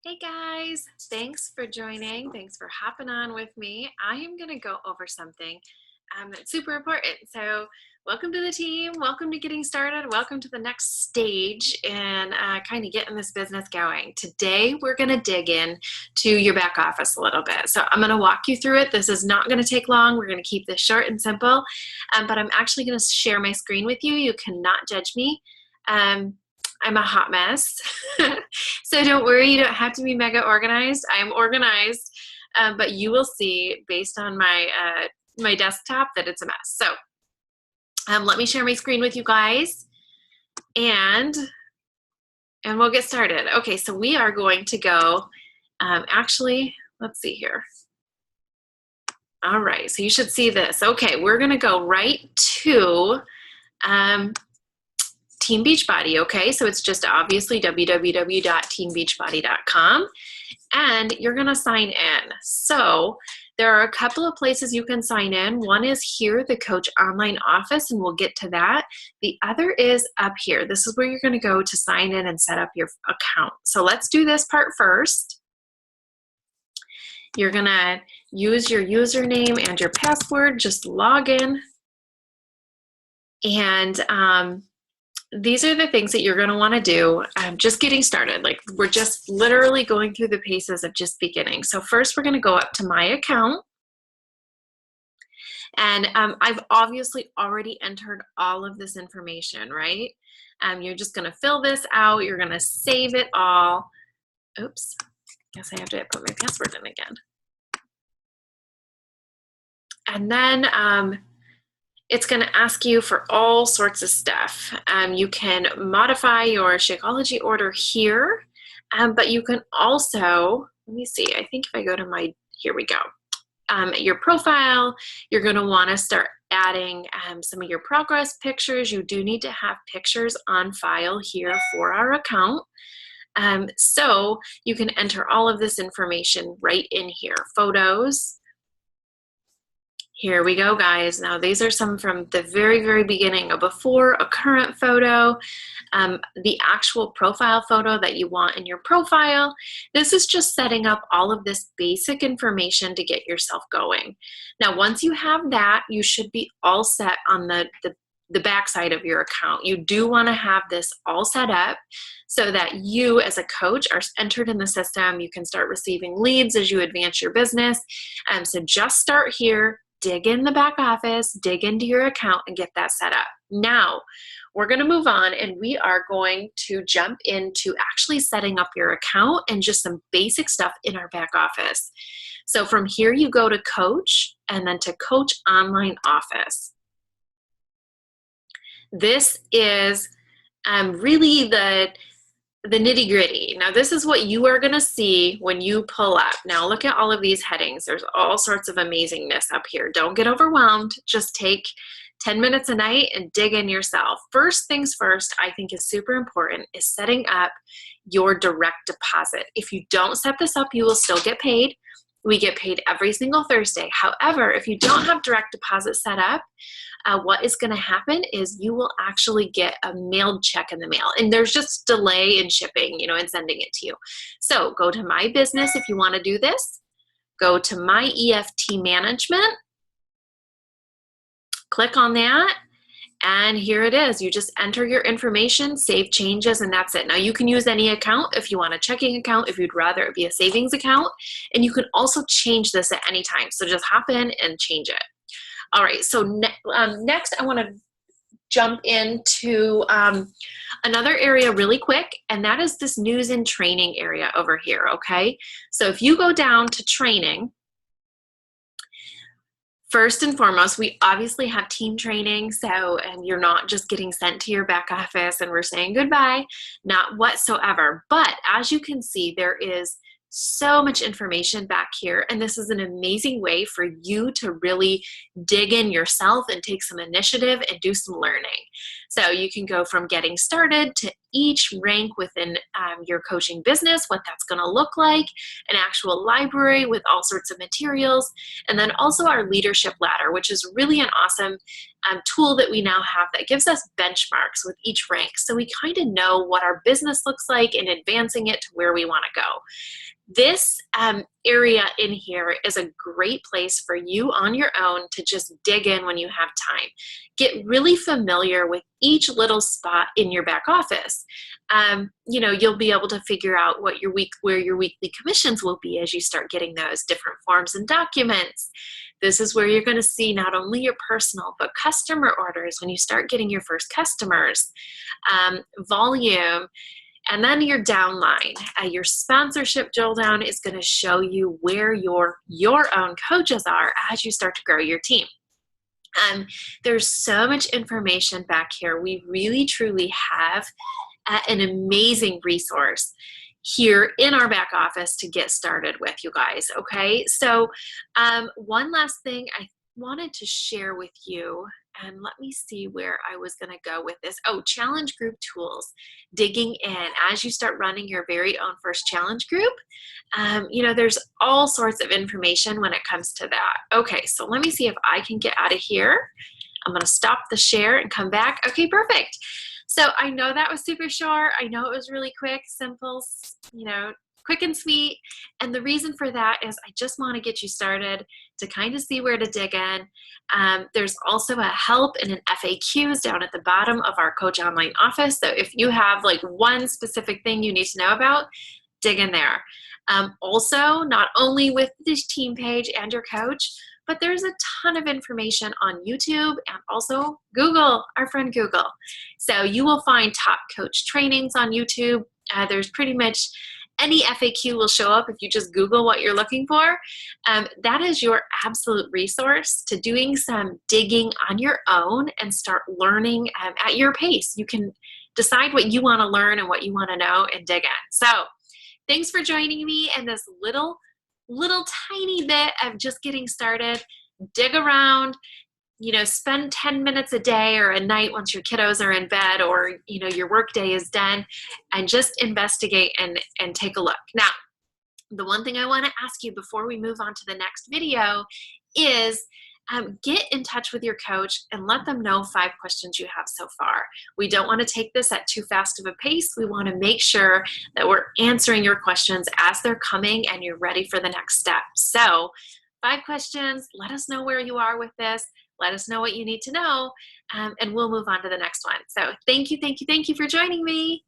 Hey guys, thanks for joining. Thanks for hopping on with me. I am going to go over something that's super important. So, welcome to the team. Welcome to getting started. Welcome to the next stage and kind of getting this business going. Today, we're going to dig in to your back office a little bit. So, I'm going to walk you through it. This is not going to take long. We're going to keep this short and simple, but I'm actually going to share my screen with you. You cannot judge me. I'm a hot mess. So don't worry, you don't have to be mega organized. I am organized, but you will see based on my desktop that it's a mess. So let me share my screen with you guys and we'll get started. Okay, so we are going to go, actually, let's see here. All right, so you should see this. Okay, we're gonna go right to Team Beachbody, okay? So it's just obviously www.teambeachbody.com, and you're gonna sign in. So there are a couple of places you can sign in. One is here, the Coach Online Office, and we'll get to that. The other is up here. This is where you're gonna go to sign in and set up your account. So let's do this part first. You're gonna use your username and your password, just log in, and these are the things that you're going to want to do. Just getting started. Like, we're just literally going through the paces of just beginning. So first we're going to go up to my account. And I've obviously already entered all of this information, right? You're just going to fill this out. You're going to save it all. Oops. Guess I have to put my password in again. And then it's going to ask you for all sorts of stuff. You can modify your Shakeology order here, but you can also, let me see, I think if I go to here we go. Your profile, you're going to want to start adding some of your progress pictures. You do need to have pictures on file here for our account. So you can enter all of this information right in here. Photos. Here we go, guys. Now, these are some from the very, very beginning, a before, a current photo, the actual profile photo that you want in your profile. This is just setting up all of this basic information to get yourself going. Now, once you have that, you should be all set on the back side of your account. You do want to have this all set up so that you as a coach are entered in the system. You can start receiving leads as you advance your business. So just start here. Dig in the back office, dig into your account, and get that set up. Now, we're going to move on, and we are going to jump into actually setting up your account and just some basic stuff in our back office. So from here, you go to Coach, and then to Coach Online Office. This is really the nitty gritty. Now, this is what you are going to see when you pull up. Now, look at all of these headings. There's all sorts of amazingness up here. Don't get overwhelmed. Just take 10 minutes a night and dig in yourself. First things first, I think is super important, is setting up your direct deposit. If you don't set this up, you will still get paid. We get paid every single Thursday. However, if you don't have direct deposit set up, what is going to happen is you will actually get a mailed check in the mail, and there's just delay in shipping, and sending it to you. So go to My Business if you want to do this. Go to My EFT Management. Click on that. And here it is. You just enter your information, save changes, and that's it. Now, you can use any account if you want a checking account, if you'd rather it be a savings account, and you can also change this at any time. So just hop in and change it. All right, so next I want to jump into another area really quick, and that is this news and training area over here, okay? So if you go down to training, first and foremost, we obviously have team training, and you're not just getting sent to your back office and we're saying goodbye, not whatsoever. But as you can see, there is so much information back here, and this is an amazing way for you to really dig in yourself and take some initiative and do some learning. So you can go from getting started to each rank within your coaching business, what that's going to look like, an actual library with all sorts of materials, and then also our leadership ladder, which is really an awesome tool that we now have that gives us benchmarks with each rank. So we kind of know what our business looks like and advancing it to where we want to go. This area in here is a great place for you on your own to just dig in when you have time. Get really familiar with each little spot in your back office. You'll be able to figure out where your weekly commissions will be as you start getting those different forms and documents. This is where you're going to see not only your personal, but customer orders when you start getting your first customers, volume, and then your downline. Your sponsorship drill down is going to show you where your own coaches are as you start to grow your team. There's so much information back here. We really, truly have an amazing resource here in our back office to get started with, you guys, okay? So one last thing I wanted to share with you, and let me see where I was going to go with this. Oh, challenge group tools, digging in as you start running your very own first challenge group. There's all sorts of information when it comes to that. Okay, so let me see if I can get out of here. I'm going to stop the share and come back. Okay, perfect. So I know that was super short. I know it was really quick, simple, quick and sweet. And the reason for that is I just want to get you started to kind of see where to dig in. There's also a help and an FAQs down at the bottom of our Coach Online office. So if you have like one specific thing you need to know about, dig in there. Also, not only with this team page and your coach, but there's a ton of information on YouTube and also Google, our friend Google. So you will find top coach trainings on YouTube. There's pretty much any FAQ will show up if you just Google what you're looking for. That is your absolute resource to doing some digging on your own and start learning at your pace. You can decide what you want to learn and what you want to know and dig in. So thanks for joining me in this little tiny bit of just getting started. Dig around, spend 10 minutes a day or a night once your kiddos are in bed or, your work day is done, and just investigate and take a look. Now, the one thing I want to ask you before we move on to the next video is get in touch with your coach and let them know 5 questions you have so far. We don't want to take this at too fast of a pace. We want to make sure that we're answering your questions as they're coming and you're ready for the next step. So 5 questions, let us know where you are with this. Let us know what you need to know, and we'll move on to the next one. So thank you for joining me.